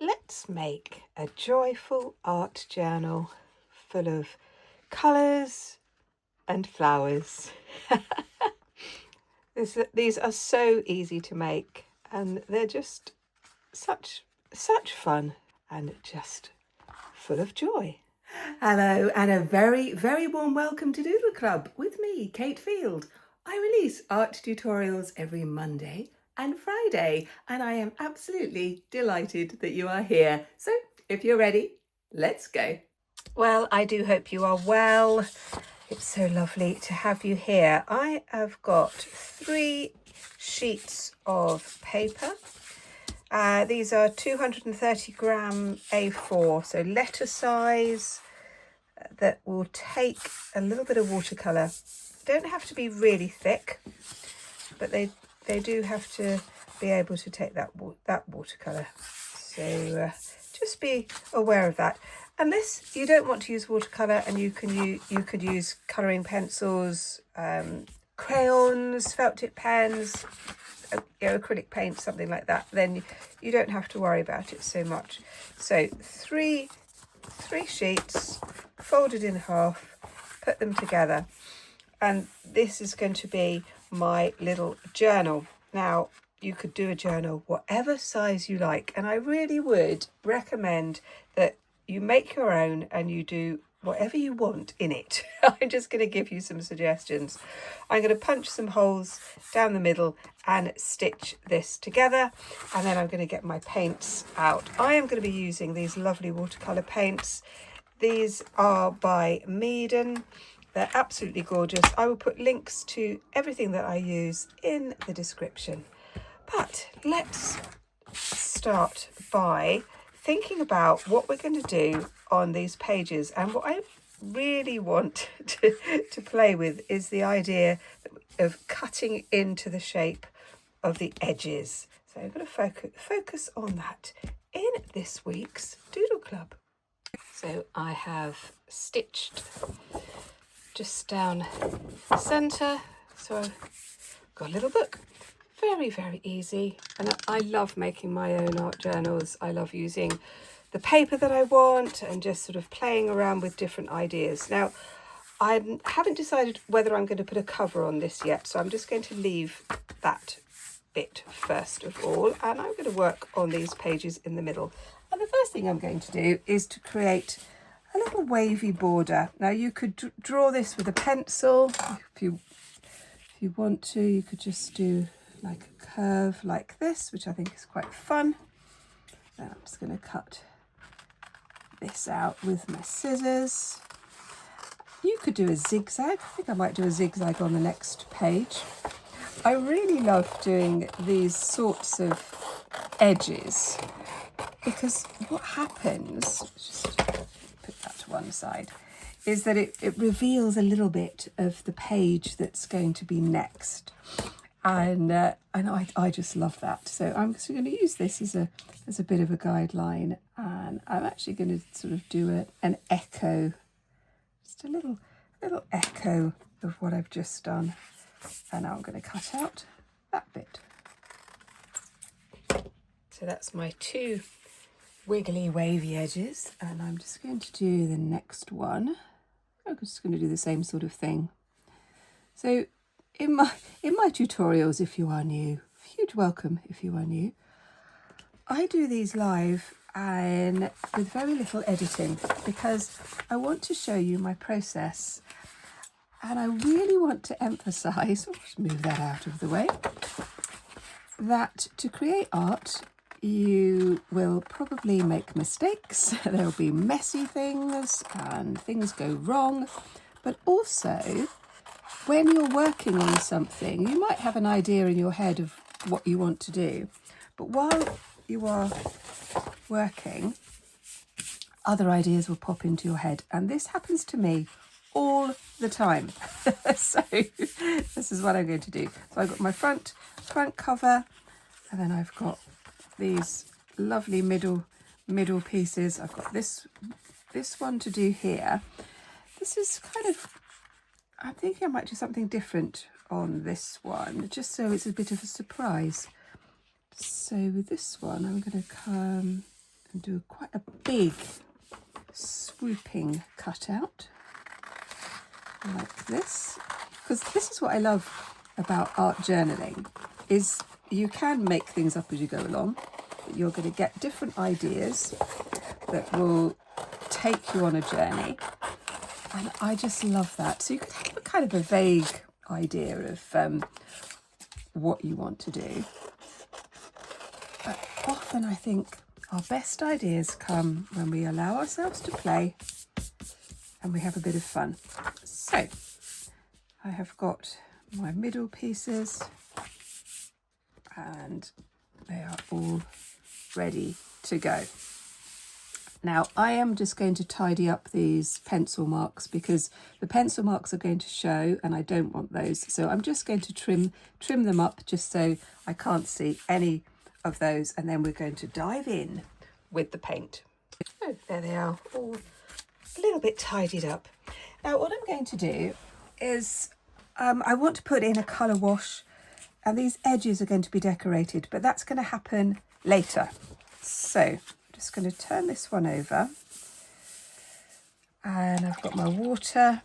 let's make a joyful art journal full of colours and flowers. These are so easy to make, and they're just such fun and just full of joy. Hello and a very, very warm welcome to Doodle Club with me, Kate Field. I release art tutorials every Monday and Friday, and I am absolutely delighted that you are here. So if you're ready, let's go. Well, I do hope you are well. It's so lovely to have you here. I have got 3 sheets of paper. These are 230 gram A4, so letter size, that will take a little bit of watercolour. Don't have to be really thick, but they do have to be able to take that watercolour. So just be aware of that. Unless you don't want to use watercolour, and you could use colouring pencils, crayons, felt tip pens, acrylic paint, something like that, then you don't have to worry about it so much. So three sheets folded in half, put them together, and this is going to be my little journal. Now, you could do a journal whatever size you like, and I really would recommend that you make your own and you do whatever you want in it. I'm just going to give you some suggestions. I'm going to punch some holes down the middle and stitch this together, and then I'm going to get my paints out. I am going to be using these lovely watercolour paints. These are by Meaden. They're absolutely gorgeous. I will put links to everything that I use in the description. But let's start by thinking about what we're going to do on these pages. And what I really want to play with is the idea of cutting into the shape of the edges. So I'm going to focus on that in this week's Doodle Club. So I have stitched just down the centre. So I've got a little book. Very, very easy. And I love making my own art journals. I love using the paper that I want and just sort of playing around with different ideas. Now, I haven't decided whether I'm going to put a cover on this yet, so I'm just going to leave that bit first of all, and I'm going to work on these pages in the middle. And the first thing I'm going to do is to create a little wavy border. Now, you could draw this with a pencil. If you want to, you could just do like a curve like this, which I think is quite fun. Then I'm just going to cut this out with my scissors. You could do a zigzag. I think I might do a zigzag on the next page. I really love doing these sorts of edges because what happens, just put that to one side, is that it reveals a little bit of the page that's going to be next. And I just love that. So I'm just going to use this as a bit of a guideline, and I'm actually going to sort of do an echo, just a little echo of what I've just done. And now I'm going to cut out that bit. So that's my 2 wiggly wavy edges, and I'm just going to do the next one. I'm just going to do the same sort of thing. So in my tutorials, if you are new, huge welcome if you are new, I do these live and with very little editing because I want to show you my process, and I really want to emphasize, just move that out of the way, that to create art you will probably make mistakes. There'll be messy things and things go wrong, but also when you're working on something, you might have an idea in your head of what you want to do, but while you are working, other ideas will pop into your head, and this happens to me all the time. So this is what I'm going to do. So I've got my front cover, and then I've got these lovely middle pieces. I've got this one to do here. This is kind of, I'm thinking I might do something different on this one, just so it's a bit of a surprise. So with this one, I'm going to come and do quite a big swooping cutout like this, because this is what I love about art journaling, is you can make things up as you go along, but you're going to get different ideas that will take you on a journey, and I just love that. So you could have a kind of a vague idea of what you want to do, but often I think our best ideas come when we allow ourselves to play and we have a bit of fun. So I have got my middle pieces and they are all ready to go. Now I am just going to tidy up these pencil marks because the pencil marks are going to show and I don't want those. So I'm just going to trim them up just so I can't see any of those, and then we're going to dive in with the paint. Oh, there they are, all a little bit tidied up. Now what I'm going to do is I want to put in a colour wash, and these edges are going to be decorated, but that's going to happen later. So I'm just going to turn this one over, and I've got my water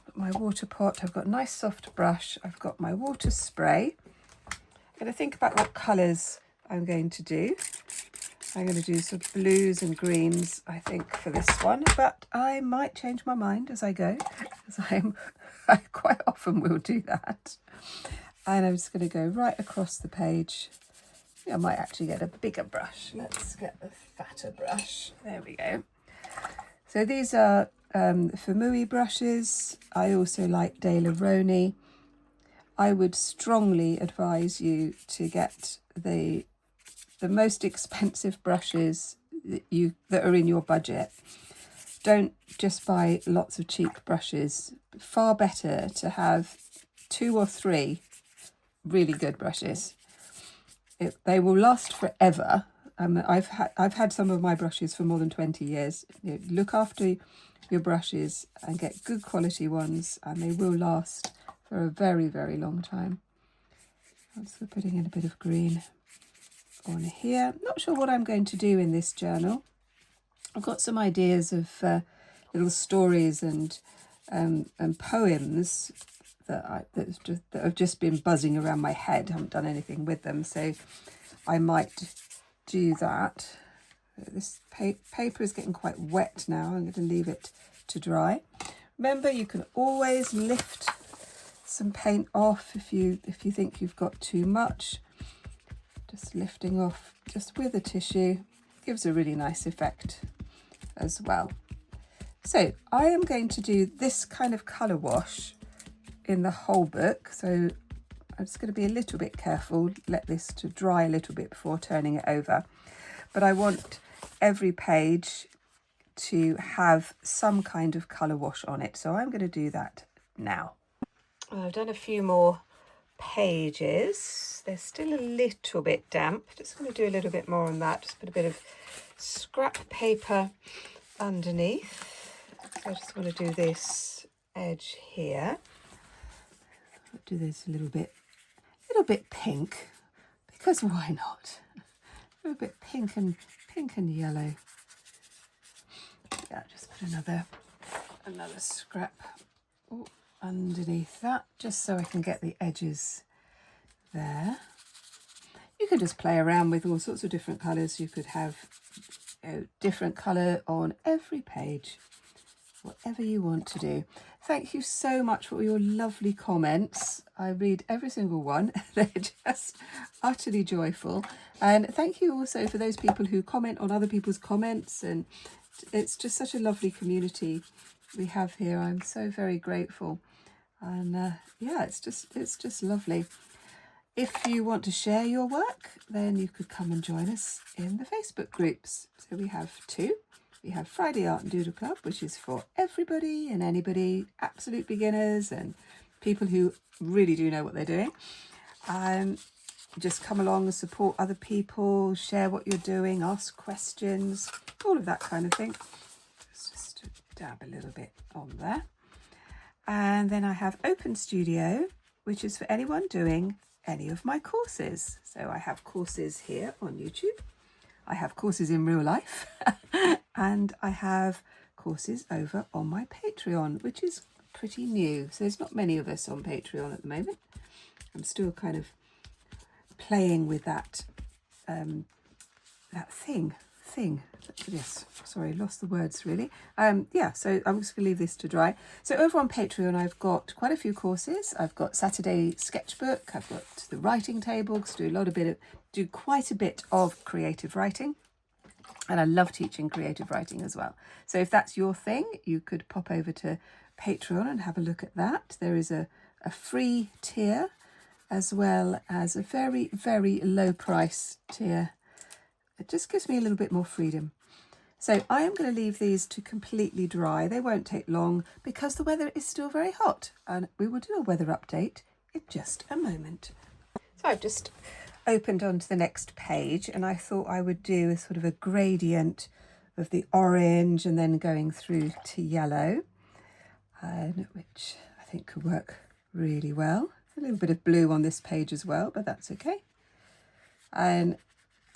pot, I've got a nice soft brush, I've got my water spray. I'm going to think about what colours I'm going to do. I'm going to do some blues and greens, I think, for this one, but I might change my mind as I go, because I quite often will do that. And I'm just going to go right across the page. I might actually get a bigger brush. Let's get a fatter brush. There we go. So these are Famui brushes. I also like De La Roni. I would strongly advise you to get the most expensive brushes that are in your budget. Don't just buy lots of cheap brushes. Far better to have 2 or 3 really good brushes. They will last forever. I've had some of my brushes for more than 20 years. Look after your brushes and get good quality ones, and they will last for a very, very long time. So putting in a bit of green on here. Not sure what I'm going to do in this journal. I've got some ideas of little stories and poems that have just been buzzing around my head. I haven't done anything with them, so I might do that. This paper is getting quite wet now. I'm going to leave it to dry. Remember, you can always lift some paint off if you think you've got too much. Just lifting off just with a tissue gives a really nice effect as well. So I am going to do this kind of colour wash in the whole book, so I'm just going to be a little bit careful, let this to dry a little bit before turning it over. But I want every page to have some kind of colour wash on it, so I'm going to do that now. Well, I've done a few more pages. They're still a little bit damp. Just going to do a little bit more on that. Just put a bit of scrap paper underneath. So I just want to do this edge here. I'll do this a little bit pink, because why not? A little bit pink and yellow. Yeah, just put another scrap underneath that, just so I can get the edges there. You can just play around with all sorts of different colours. You could have different colour on every page, whatever you want to do. Thank you so much for your lovely comments. I read every single one. They're just utterly joyful. And thank you also for those people who comment on other people's comments. And it's just such a lovely community we have here. I'm so very grateful. And yeah, it's just lovely. If you want to share your work, then you could come and join us in the Facebook groups. So we have 2. We have Friday Art and Doodle Club, which is for everybody and anybody, absolute beginners and people who really do know what they're doing. Just come along and support other people, share what you're doing, ask questions, all of that kind of thing. Just dab a little bit on there. And then I have Open Studio, which is for anyone doing any of my courses. So I have courses here on YouTube. I have courses in real life and I have courses over on my Patreon, which is pretty new. So there's not many of us on Patreon at the moment. I'm still kind of playing with that that thing. Yes, sorry, lost the words really. Yeah, so I'm just gonna leave this to dry. So over on Patreon, I've got quite a few courses. I've got Saturday sketchbook. I've got the writing table, because I do quite a bit of creative writing. And I love teaching creative writing as well. So if that's your thing, you could pop over to Patreon and have a look at that. There is a free tier as well as a very, very low price tier. It just gives me a little bit more freedom. So I am going to leave these to completely dry. They won't take long because the weather is still very hot. And we will do a weather update in just a moment. So I've just opened onto the next page and I thought I would do a sort of a gradient of the orange and then going through to yellow, which I think could work really well. A little bit of blue on this page as well, but that's okay. And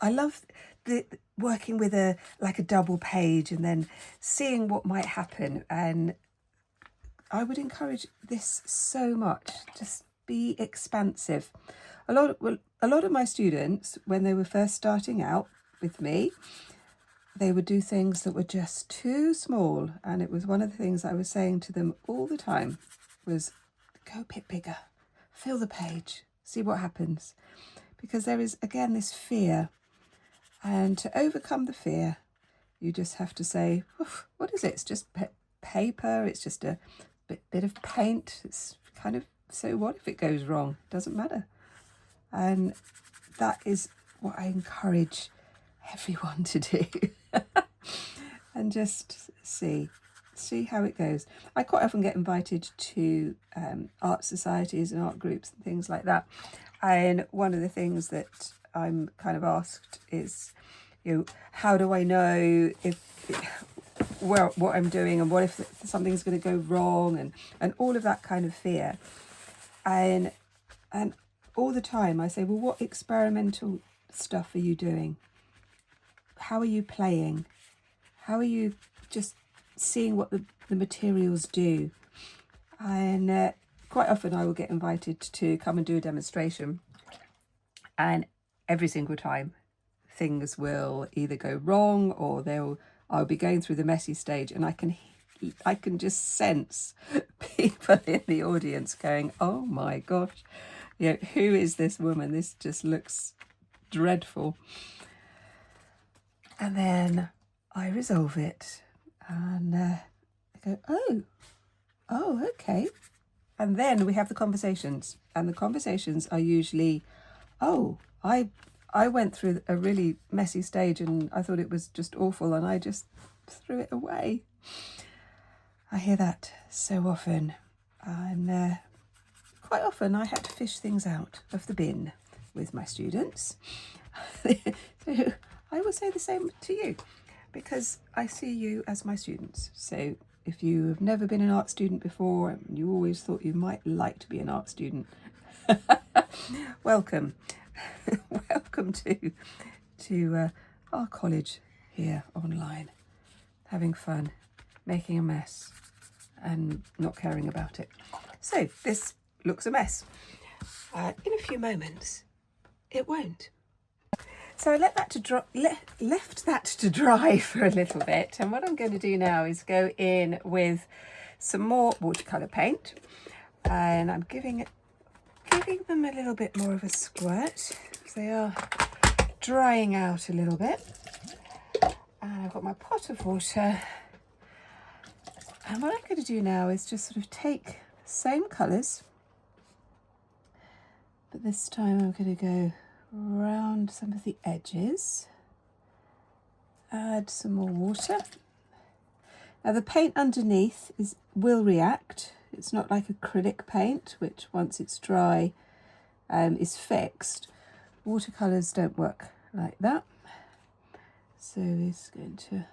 I love working with a double page and then seeing what might happen. And I would encourage this so much. Just be expansive. A lot of my students, when they were first starting out with me, they would do things that were just too small. And it was one of the things I was saying to them all the time was, go a bit bigger, fill the page, see what happens. Because there is, again, this fear. And to overcome the fear, you just have to say, what is it? It's just paper. It's just a bit of paint. It's kind of, so what if it goes wrong? Doesn't matter. And that is what I encourage everyone to do. And just see how it goes. I quite often get invited to art societies and art groups and things like that. And one of the things that I'm kind of asked is, how do I know what I'm doing, and what if something's going to go wrong, and all of that kind of fear. And all the time I say, well, what experimental stuff are you doing? How are you playing? How are you just seeing what the materials do? And quite often I will get invited to come and do a demonstration, and every single time things will either go wrong or I'll be going through the messy stage, and I can just sense people in the audience going, oh my gosh, who is this woman? This just looks dreadful. And then I resolve it and I go, oh, okay. And then we have the conversations, and the conversations are usually, oh, I went through a really messy stage and I thought it was just awful and I just threw it away. I hear that so often, and quite often I had to fish things out of the bin with my students. So I will say the same to you, because I see you as my students. So if you have never been an art student before and you always thought you might like to be an art student, welcome. Welcome to our college here online, having fun, making a mess and not caring about it. So this looks a mess. In a few moments it won't. So I left that to dry for a little bit, and what I'm going to do now is go in with some more watercolour paint, and I'm giving them a little bit more of a squirt because they are drying out a little bit. And I've got my pot of water, and what I'm going to do now is just sort of take the same colours, but this time I'm going to go around some of the edges, add some more water. Now the paint underneath will react. It's not like acrylic paint, which once it's dry is fixed. Watercolours don't work like that. So he's going to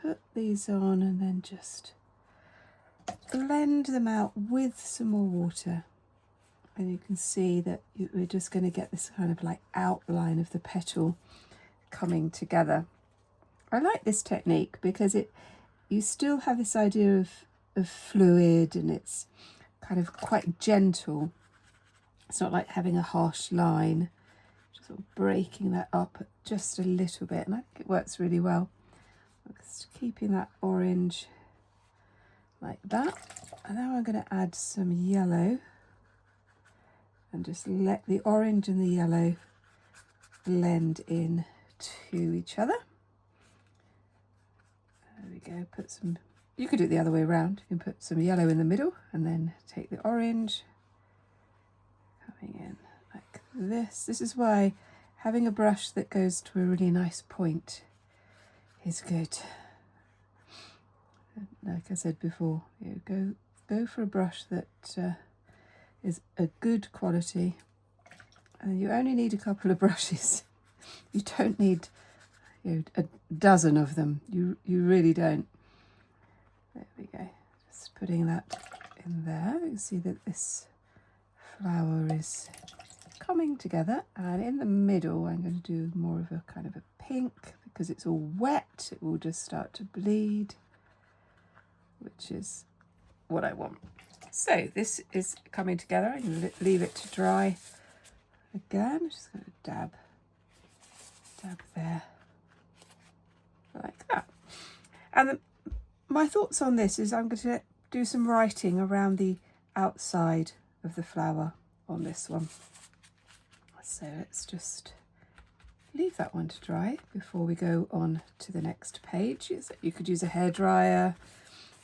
put these on and then just blend them out with some more water. And you can see that we're just going to get this kind of like outline of the petal coming together. I like this technique because you still have this idea of fluid, and it's kind of quite gentle. It's not like having a harsh line, just sort of breaking that up just a little bit, and I think it works really well. Just keeping that orange like that, and now I'm going to add some yellow and just let the orange and the yellow blend in to each other. There we go. Put some, you could do it the other way around. You can put some yellow in the middle and then take the orange coming in like this. This is why having a brush that goes to a really nice point is good. Like I said before, go for a brush that is a good quality, and you only need a couple of brushes. You don't need a dozen of them. You really don't. There we go. Just putting that in there. You can see that this flower is coming together, and in the middle I'm going to do more of a kind of a pink, because it's all wet. It will just start to bleed, which is what I want. So this is coming together. I'm going to leave it to dry again. I'm just going to dab there like that. And my thoughts on this is I'm going to do some writing around the outside of the flower on this one. So let's just leave that one to dry before we go on to the next page. You could use a hairdryer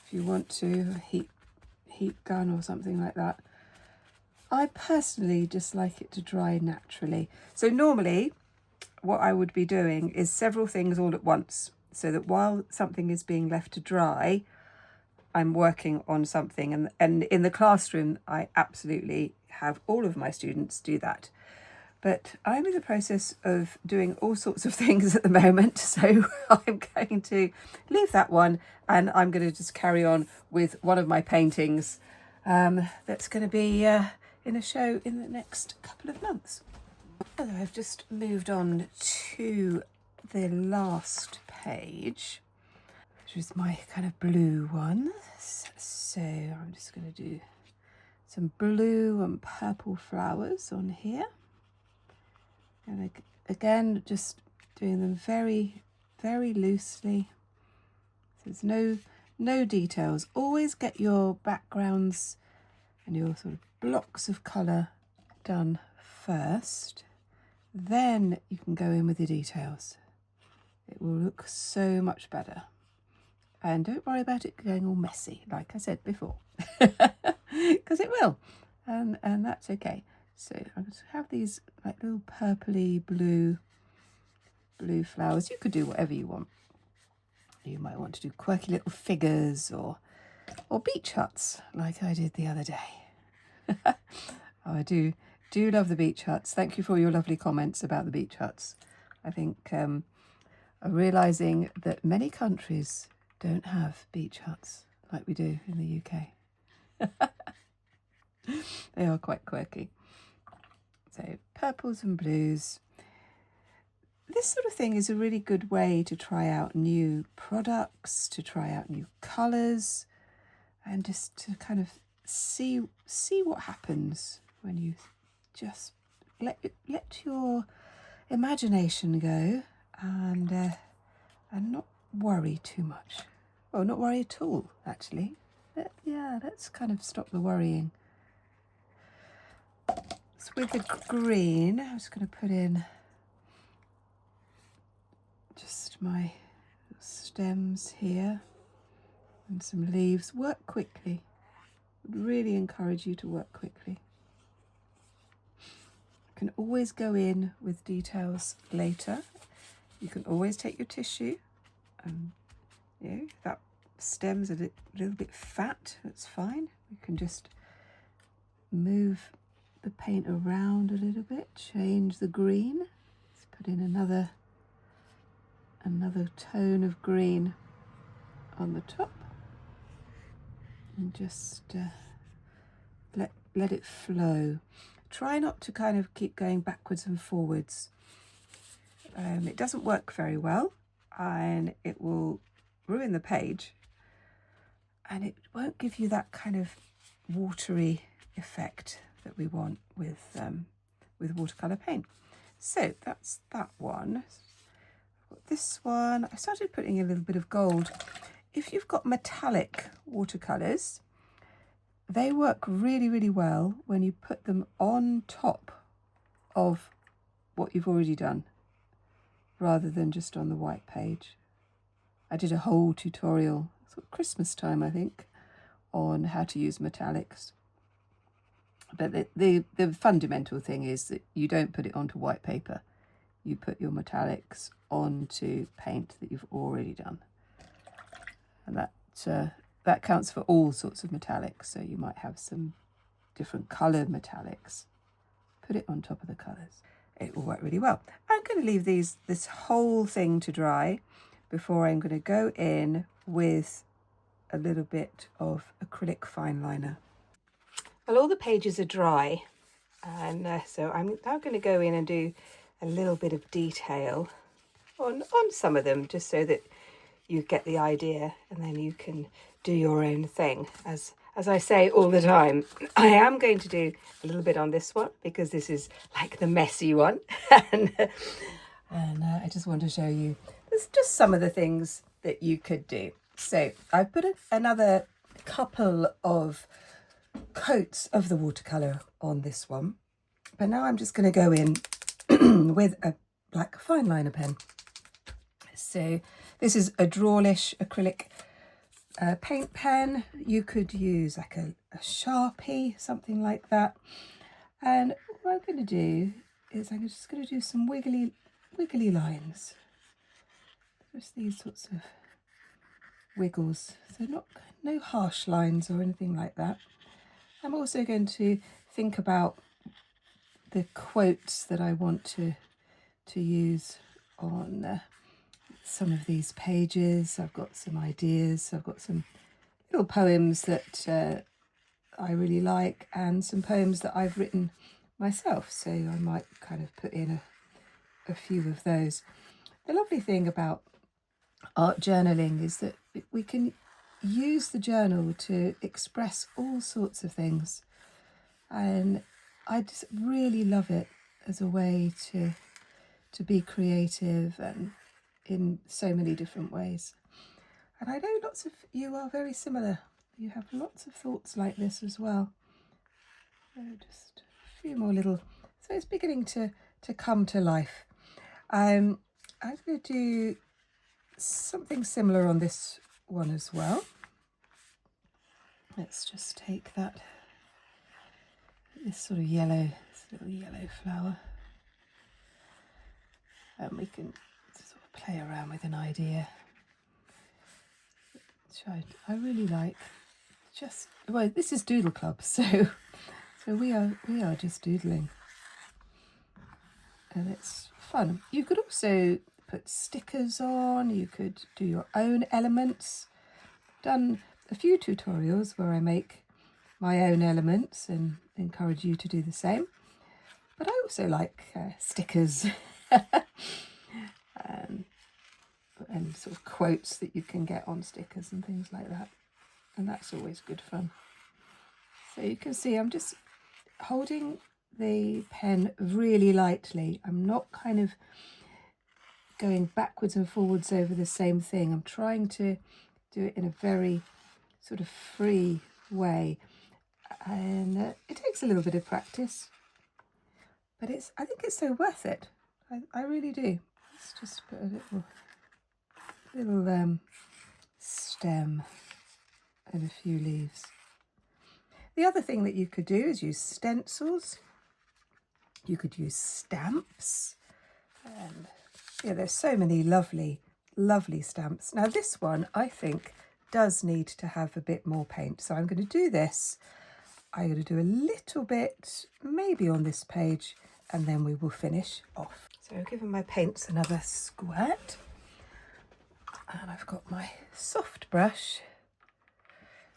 if you want to, a heat gun or something like that. I personally just like it to dry naturally. So normally what I would be doing is several things all at once, so that while something is being left to dry, I'm working on something. And in the classroom, I absolutely have all of my students do that. But I'm in the process of doing all sorts of things at the moment, so I'm going to leave that one, and I'm going to just carry on with one of my paintings that's going to be in a show in the next couple of months. So I've just moved on to the last page, which is my kind of blue one. So I'm just going to do some blue and purple flowers on here. And again, just doing them very, very loosely. So there's no details. Always get your backgrounds and your sort of blocks of colour done first. Then you can go in with the details. It will look so much better. And don't worry about it going all messy, like I said before, because it will, and that's okay. So I'm going to have these like little purpley blue flowers. You could do whatever you want. You might want to do quirky little figures or beach huts, like I did the other day. Oh, I do love the beach huts. Thank you for your lovely comments about the beach huts. I think I'm realising that many countries don't have beach huts like we do in the UK. They are quite quirky. So purples and blues. This sort of thing is a really good way to try out new products, to try out new colours, and just to kind of see what happens when you just let your imagination go and not worry too much. Well, not worry at all, actually. Let's kind of stop the worrying. So with the green, I'm just going to put in just my stems here and some leaves. Work quickly. I'd really encourage you to work quickly. You can always go in with details later. You can always take your tissue. If that stem's a little bit fat, that's fine. You can just move the paint around a little bit, change the green. Let's put in another tone of green on the top, and just let it flow. Try not to kind of keep going backwards and forwards It doesn't work very well, and it will ruin the page, and it won't give you that kind of watery effect that we want with watercolour paint. So that's that one. I've got this one. I started putting a little bit of gold. If you've got metallic watercolours, they work really, really well when you put them on top of what you've already done, rather than just on the white page. I did a whole tutorial, sort of Christmas time, I think, on how to use metallics. But the fundamental thing is that you don't put it onto white paper. You put your metallics onto paint that you've already done. And that counts for all sorts of metallics. So you might have some different coloured metallics. Put it on top of the colours. It will work really well. I'm going to leave this whole thing to dry before I'm going to go in with a little bit of acrylic fine liner. Well, all the pages are dry, and so I'm now going to go in and do a little bit of detail on some of them, just so that you get the idea, and then you can do your own thing. As I say all the time, I am going to do a little bit on this one because this is like the messy one, and I just want to show you there's just some of the things that you could do. So I've put another couple of coats of the watercolour on this one, but now I'm just going to go in with a black fine liner pen. So this is a Drawlish acrylic paint pen. You could use like a Sharpie, something like that. And what I'm going to do is I'm just going to do some wiggly lines. Just these sorts of wiggles. So no harsh lines or anything like that. I'm also going to think about the quotes that I want to use on some of these pages. I've got some ideas. I've got some little poems that I really like, and some poems that I've written myself. So I might kind of put in a few of those. The lovely thing about art journaling is that we can use the journal to express all sorts of things, and I just really love it as a way to be creative and in so many different ways. And I know lots of you are very similar. You have lots of thoughts like this as well. So just a few more little, so it's beginning to come to life. I'm going to do something similar on this one as well. Let's just take this sort of this little yellow flower, and we can sort of play around with an idea, which I really like. Well, this is Doodle Club, so we are just doodling, and it's fun. You could also put stickers on. You could do your own elements. Done a few tutorials where I make my own elements and encourage you to do the same. But I also like stickers and sort of quotes that you can get on stickers and things like that. And that's always good fun. So you can see I'm just holding the pen really lightly. I'm not kind of going backwards and forwards over the same thing. I'm trying to do it in a very sort of free way, and it takes a little bit of practice, but I think it's so worth it. I really do. Let's just put a little stem and a few leaves. The other thing that you could do is use stencils. You could use stamps, and yeah, there's so many lovely stamps. Now this one I think does need to have a bit more paint, so I'm going to do this. I'm going to do a little bit maybe on this page, and then we will finish off. So I've given my paints another squirt, and I've got my soft brush.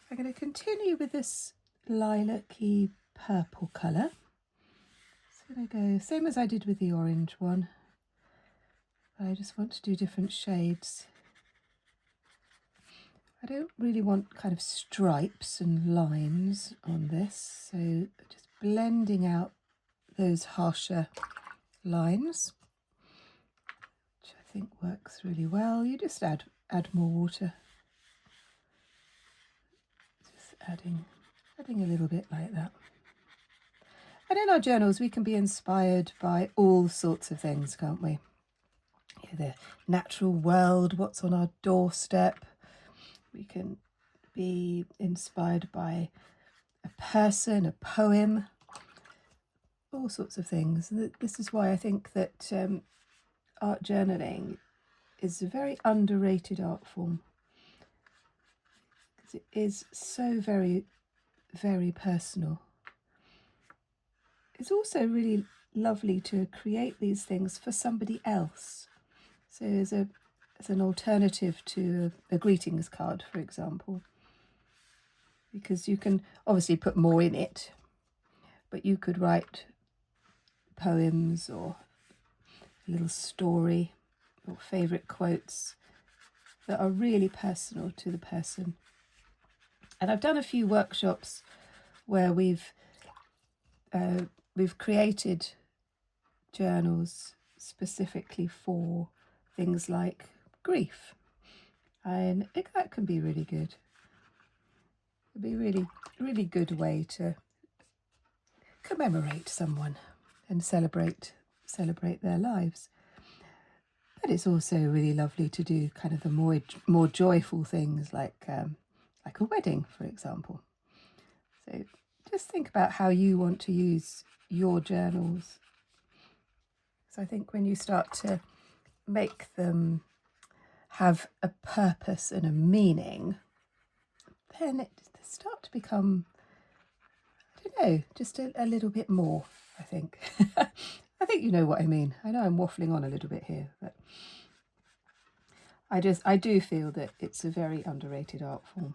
I'm going to continue with this lilac-y purple colour. So I'm going to go same as I did with the orange one. I just want to do different shades. I don't really want kind of stripes and lines on this, so just blending out those harsher lines, which I think works really well. You just add more water. Just adding a little bit like that. And in our journals, we can be inspired by all sorts of things, can't we? The natural world, what's on our doorstep. We can be inspired by a person, a poem, all sorts of things. This is why I think that art journaling is a very underrated art form, because it is so very, very personal. It's also really lovely to create these things for somebody else. So as an alternative to a greetings card, for example, because you can obviously put more in it, but you could write poems or a little story or favourite quotes that are really personal to the person. And I've done a few workshops where we've created journals specifically for things like grief, and that can be really good. It'd be a really good way to commemorate someone and celebrate their lives. But it's also really lovely to do kind of the more joyful things like a wedding, for example. So just think about how you want to use your journals. So I think when you start to make them have a purpose and a meaning, then they start to become, I don't know, just a little bit more, I think. I think you know what I mean. I know I'm waffling on a little bit here, but I do feel that it's a very underrated art form.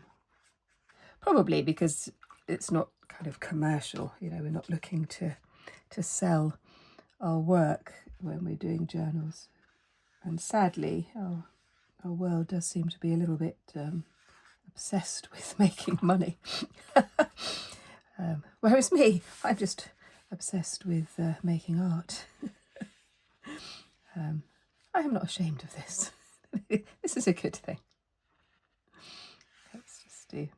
Probably because it's not kind of commercial, you know, we're not looking to sell our work when we're doing journals. And sadly, our world does seem to be a little bit obsessed with making money. Whereas me, I'm just obsessed with making art. I am not ashamed of this. This is a good thing. Let's just do...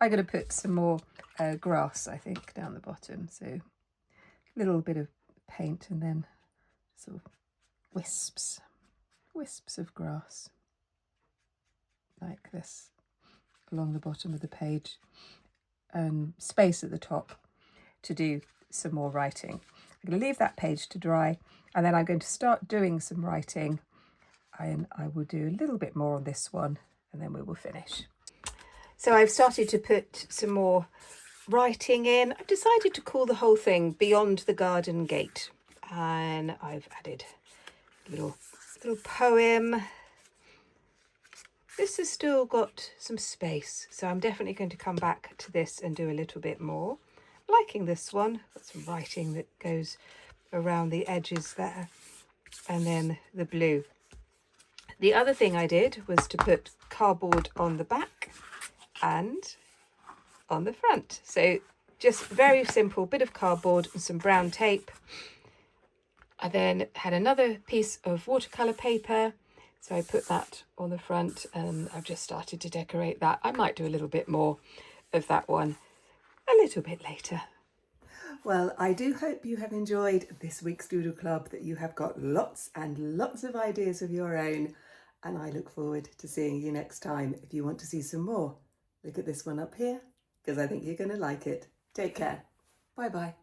I'm going to put some more grass, I think, down the bottom. So a little bit of paint and then sort of wisps of grass like this along the bottom of the page, and space at the top to do some more writing. I'm going to leave that page to dry, and then I'm going to start doing some writing, and I will do a little bit more on this one, and then we will finish. So I've started to put some more writing in. I've decided to call the whole thing Beyond the Garden Gate, and I've added a little poem. This has still got some space, so I'm definitely going to come back to this and do a little bit more. Liking this one, got some writing that goes around the edges there, and then the blue. The other thing I did was to put cardboard on the back and on the front. So just very simple, bit of cardboard and some brown tape. I then had another piece of watercolour paper, so I put that on the front, and I've just started to decorate that. I might do a little bit more of that one a little bit later. Well, I do hope you have enjoyed this week's Doodle Club, that you have got lots and lots of ideas of your own, and I look forward to seeing you next time. If you want to see some more, look at this one up here, because I think you're going to like it. Take care. Bye-bye.